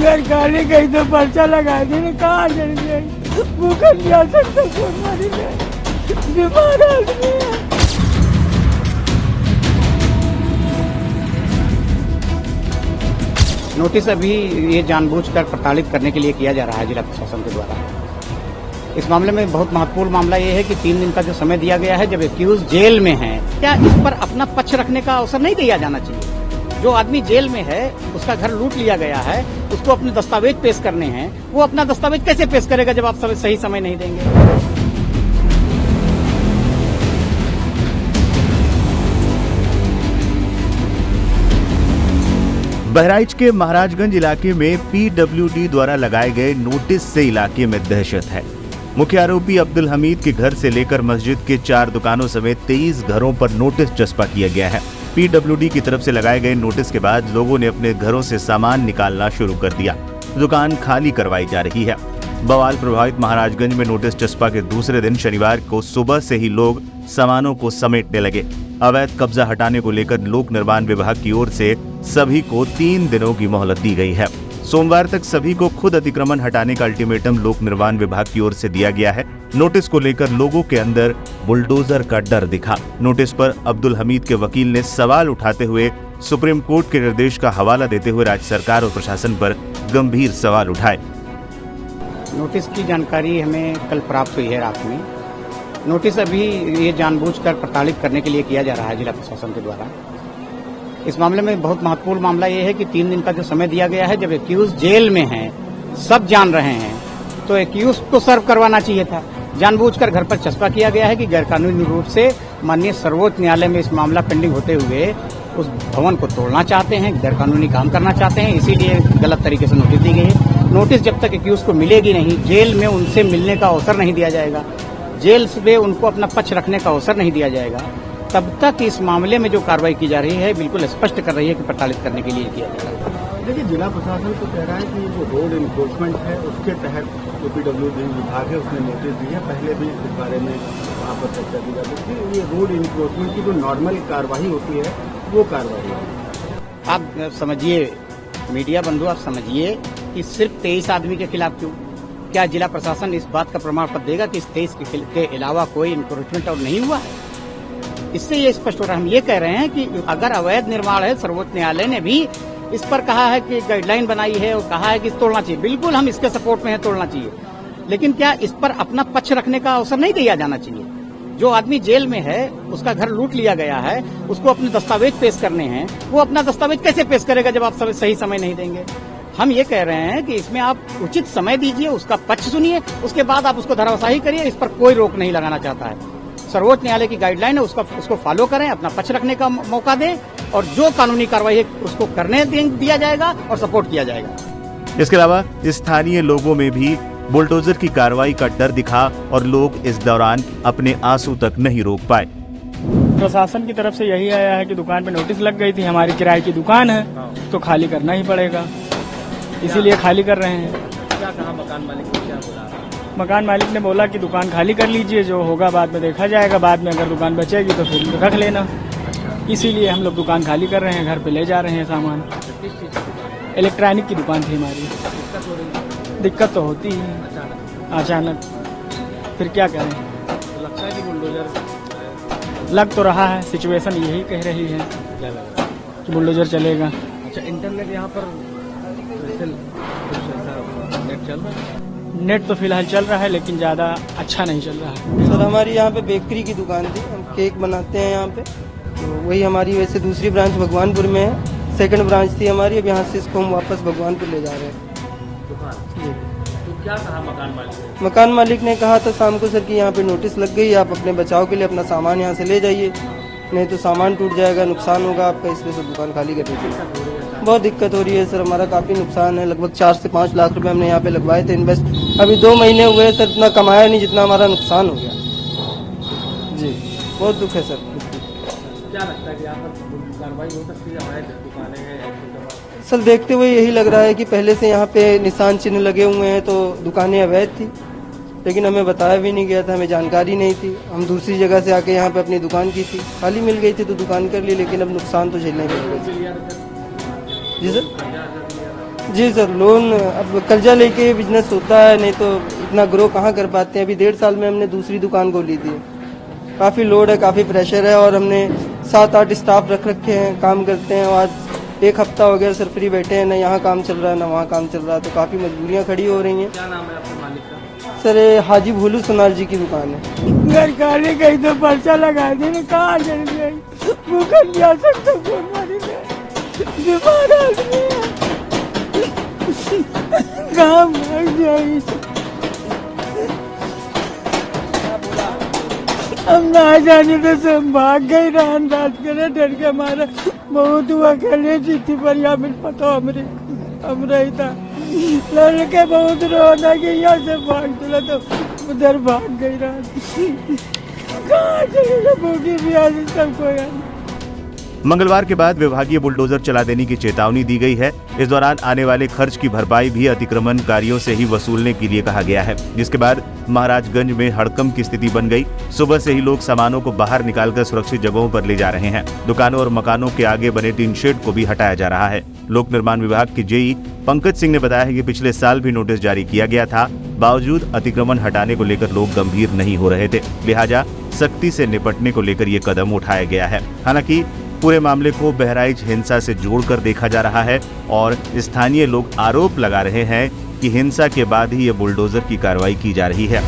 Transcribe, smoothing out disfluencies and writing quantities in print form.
घर खाली गई तो पर्चा लगा दी ना, कहाँ चल गई, भूखा जा सकता, कौन मरी गई, बीमार आदमी है। नोटिस अभी ये जानबूझकर प्रताड़ित करने के लिए किया जा रहा है जिला प्रशासन के द्वारा। इस मामले में बहुत महत्वपूर्ण मामला ये है कि 3 दिन का जो समय दिया गया है, जब एक्यूज जेल में है, क्या इस पर अपना पक्ष रखने का अवसर नहीं दिया जाना चाहिए? जो आदमी जेल में है, उसका घर लूट लिया गया है, उसको अपने दस्तावेज पेश करने हैं, वो अपना दस्तावेज कैसे पेश करेगा जब आप सही समय नहीं देंगे? बहराइच के महाराजगंज इलाके में पीडब्ल्यूडी द्वारा लगाए गए नोटिस से इलाके में दहशत है। मुख्य आरोपी अब्दुल हमीद के घर से लेकर मस्जिद के 4 दुकानों समेत 23 घरों पर नोटिस चस्पा किया गया है। पीडब्ल्यूडी की तरफ से लगाए गए नोटिस के बाद लोगों ने अपने घरों से सामान निकालना शुरू कर दिया। दुकान खाली करवाई जा रही है। बवाल प्रभावित महाराजगंज में नोटिस चस्पा के दूसरे दिन शनिवार को सुबह से ही लोग सामानों को समेटने लगे। अवैध कब्जा हटाने को लेकर लोक निर्माण विभाग की ओर से सभी को 3 दिनों की मोहलत दी गई है। सोमवार तक सभी को खुद अतिक्रमण हटाने का अल्टीमेटम लोक निर्माण विभाग की ओर से दिया गया है। नोटिस को लेकर लोगों के अंदर बुलडोजर का डर दिखा। नोटिस पर अब्दुल हमीद के वकील ने सवाल उठाते हुए सुप्रीम कोर्ट के निर्देश का हवाला देते हुए राज्य सरकार और प्रशासन पर गंभीर सवाल उठाए। नोटिस की जानकारी हमें कल प्राप्त हुई है रात में। नोटिस अभी ये जानबूझकर प्रताड़ित करने के लिए किया जा रहा है जिला प्रशासन के द्वारा। इस मामले में बहुत महत्वपूर्ण मामला ये है कि 3 दिन का जो समय दिया गया है, जब एक्यूज जेल में है, सब जान रहे हैं, तो एक्यूज को सर्व करवाना चाहिए था। जानबूझकर घर पर चस्पा किया गया है कि गैरकानूनी रूप से माननीय सर्वोच्च न्यायालय में इस मामला पेंडिंग होते हुए उस भवन को तोड़ना चाहते हैं, गैरकानूनी काम करना चाहते हैं, इसीलिए गलत तरीके से नोटिस दी गई है। नोटिस जब तक एक्यूज को मिलेगी नहीं, जेल में उनसे मिलने का अवसर नहीं दिया जाएगा, जेल में उनको अपना पक्ष रखने का अवसर नहीं दिया जाएगा, तब तक इस मामले में जो कार्रवाई की जा रही है बिल्कुल स्पष्ट कर रही है कि प्रताड़ित करने के लिए किया जा रहा है। देखिए, जिला प्रशासन तो कह रहा है कि जो रोड इन्फोर्समेंट है उसके तहत जो पीडब्ल्यूडी विभाग है उसने नोटिस दी है। पहले भी इस बारे में वहाँ पर चर्चा की जाती थी। ये रोड इन्फोर्समेंट की जो नॉर्मल कार्रवाई होती है वो कार्रवाई है। आप समझिए, मीडिया बंधु, आप समझिए कि सिर्फ 23 आदमी के खिलाफ क्यों? क्या जिला प्रशासन इस बात का प्रमाण पत्र देगा कि इस 23 के अलावा कोई इन्क्रोचमेंट और नहीं हुआ है? इससे ये स्पष्ट हो रहा है। हम ये कह रहे हैं कि अगर अवैध निर्माण है, सर्वोच्च न्यायालय ने भी इस पर कहा है कि गाइडलाइन बनाई है और कहा है कि तोड़ना चाहिए, बिल्कुल हम इसके सपोर्ट में है, तोड़ना चाहिए, लेकिन क्या इस पर अपना पक्ष रखने का अवसर नहीं दिया जाना चाहिए? जो आदमी जेल में है, उसका घर लूट लिया गया है, उसको अपने दस्तावेज पेश करने हैं, वो अपना दस्तावेज कैसे पेश करेगा जब आप सही समय नहीं देंगे? हम ये कह रहे हैं कि इसमें आप उचित समय दीजिए, उसका पक्ष सुनिए, उसके बाद आप उसको धराशायी करिए। इस पर कोई रोक नहीं लगाना चाहता है। सर्वोच्च न्यायालय की गाइडलाइन है, उसको फॉलो करें, अपना पक्ष रखने का मौका दें, और जो कानूनी कार्रवाई है उसको करने दिया जाएगा और सपोर्ट किया जाएगा। इसके अलावा स्थानीय लोगों में भी बुलडोजर की कार्रवाई का डर दिखा और लोग इस दौरान अपने आंसू तक नहीं रोक पाए। प्रशासन की तरफ से यही आया है कि दुकान पे नोटिस लग गई थी, हमारी किराए की दुकान है तो खाली करना ही पड़ेगा, इसीलिए खाली कर रहे हैं। क्या कहा मकान मालिक ने, क्या बोला? मकान मालिक ने बोला कि दुकान खाली कर लीजिए, जो होगा बाद में देखा जाएगा, बाद में अगर दुकान बचेगी तो फिर रख लेना। इसीलिए हम लोग दुकान खाली कर रहे हैं, घर पे ले जा रहे हैं सामान। इलेक्ट्रॉनिक की दुकान थी हमारी। दिक्कत तो होती है अचानक, फिर क्या करें? लगता है कि बुलडोजर लग तो रहा है, सिचुएशन यही कह रही है क्या लगा कि बुलडोजर चलेगा। अच्छा, इंटरनेट यहाँ पर नेट चल रहा है? नेट तो फिलहाल चल रहा है, लेकिन ज़्यादा अच्छा नहीं चल रहा है। सर, हमारी यहाँ पे बेकरी की दुकान थी, हम केक बनाते हैं यहाँ पे, तो वही हमारी वैसे दूसरी ब्रांच भगवानपुर में है, सेकंड ब्रांच थी हमारी। अब यहाँ से इसको हम वापस भगवानपुर ले जा रहे हैं। जी। तो क्या कहा मकान मालिक ने? मकान मालिक ने कहा था शाम को सर कि यहाँ पे नोटिस लग गई, आप अपने बचाव के लिए अपना सामान यहाँ से ले जाइए, नहीं तो सामान टूट जाएगा, नुकसान होगा आपका, इसलिए सब दुकान खाली कर दीजिए। बहुत दिक्कत हो रही है सर, हमारा काफ़ी नुकसान है। लगभग 4 से 5 लाख रुपए हमने यहाँ पे लगवाए थे इन्वेस्ट। अभी 2 महीने हुए हैं सर, इतना कमाया नहीं जितना हमारा नुकसान हो गया। जी, बहुत दुख है सर। क्या लगता है कि यहाँ पर कार्रवाई हो सकती है? हमारे दुकानें हैं सर, देखते हुए यही लग रहा है कि पहले से यहाँ पे निशान चिन्ह लगे हुए हैं, तो दुकानें अवैध थी, लेकिन हमें बताया भी नहीं गया था, हमें जानकारी नहीं थी। हम दूसरी जगह से आके यहाँ पे अपनी दुकान की थी, खाली मिल गई थी तो दुकान कर ली, लेकिन अब नुकसान तो झेलना ही पड़ेगा। जी सर, जी सर, लोन अब कर्जा लेके बिजनेस होता है, नहीं तो इतना ग्रो कहाँ कर पाते हैं। अभी 1.5 साल में हमने दूसरी दुकान खोली थी। काफ़ी लोड है, काफ़ी प्रेशर है और हमने 7-8 स्टाफ रख रखे हैं, काम करते हैं। आज 1 हफ्ता हो गया सर फ्री बैठे हैं, ना यहाँ काम चल रहा है ना वहाँ काम चल रहा है, तो काफ़ी मजबूरियाँ खड़ी हो रही हैं। क्या नाम है आपके मालिक का? सर ये हाजी भोलू सोनार जी की दुकान है। घर खाली गई तो पर्चा लगा देने कहाँ चल गई, भूखा नहीं आ सकता, बीमार आदमी है, कहाँ भाग जाएगी। हम ना जाने तो सब भाग गई, रात करे डर के हमारा बहुत हुआ, खेले जीती पर यहाँ मिल पता हमरे ही था, लड़के बहुत रोना कि यहाँ से भाग चला तो उधर भाग गई रात। कहाँ चलेगा, भूखी भी आज सबको यार। मंगलवार के बाद विभागीय बुलडोजर चला देने की चेतावनी दी गई है। इस दौरान आने वाले खर्च की भरपाई भी अतिक्रमणकारियों से ही वसूलने के लिए कहा गया है, जिसके बाद महाराजगंज में हड़कंप की स्थिति बन गई। सुबह से ही लोग सामानों को बाहर निकालकर सुरक्षित जगहों पर ले जा रहे हैं। दुकानों और मकानों के आगे बने टीन शेड को भी हटाया जा रहा है। लोक निर्माण विभाग के जेई पंकज सिंह ने बताया है कि पिछले साल भी नोटिस जारी किया गया था, बावजूद अतिक्रमण हटाने को लेकर लोग गंभीर नहीं हो रहे थे, लिहाजा सख्ती से निपटने को लेकर ये कदम उठाया गया है। हालांकि पूरे मामले को बहराइच हिंसा से जोड़कर देखा जा रहा है और स्थानीय लोग आरोप लगा रहे हैं कि हिंसा के बाद ही ये बुलडोजर की कार्रवाई की जा रही है।